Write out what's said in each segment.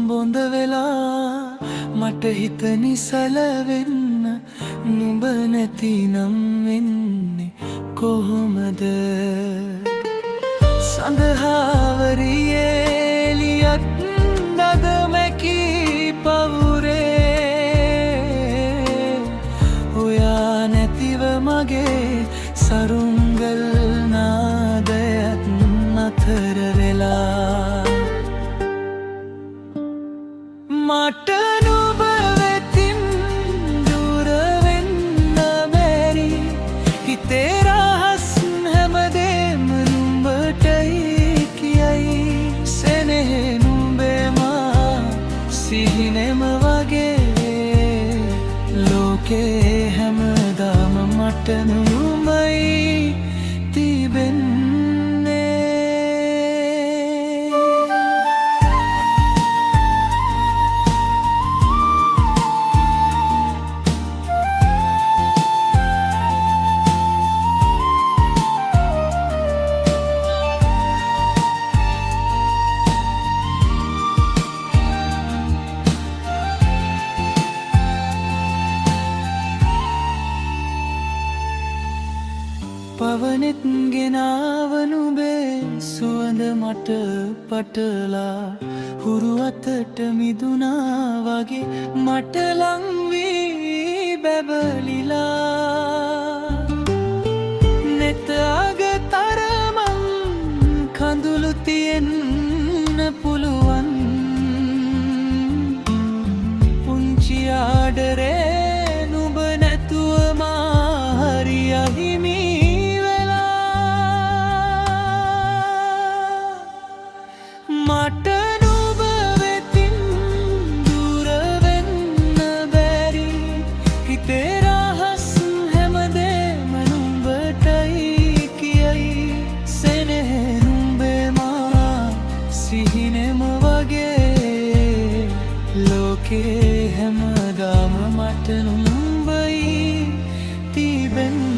බොඳ වෙලා මට හිත නිසල වෙන්න නුඹ නැතිනම් වෙන්නේ කොහොමද සඳහාවරියේ එළියක් නද මැකී පවුරේ ඔයා නැතිව මගේ සරුංගල් නාදයත් නතර වෙලා මට නුඹ වෙතින් දුර වෙන්න බැරි හිතේ රහස් හැමදේම නුඹටයි කියයි සෙනෙහේ නුඹේ මා සිහිනෙම වගේ ලෝකේ හැමදාම මට නුඹයි තිබෙන්නේ පවනෙත් ගෙනාව නුඹේ සුවඳ මට පටලා හුරු අතට මිදුනා වගේ මට ලං වී බැබලිලා නෙත අග තරමන් කඳුළු තියෙන්න පුළුවන් පුංචි ආඩරේ නුඹ නැතුව මා හරි අහිමි මට නුඹ වෙතින් දුර වෙන්න බැරි හිතේ රහස් හැමදේම නුඹටයි කියයි සෙනෙහේ නුඹේ මා සිහිනෙම වගේ ලෝකේ හැමදාම මට නුඹයි තිබෙන්නේ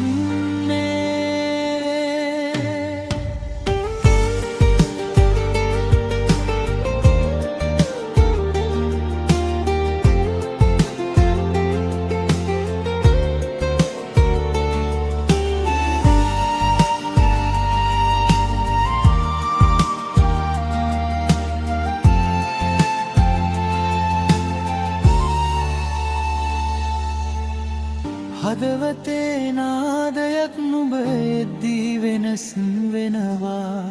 හදවතේ නාදයක් නුඹ එද්දී වෙනස් වෙනවා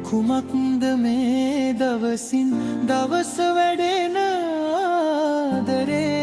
කුමක්ද මේ දවසින් දවස වැඩෙන ආදරේ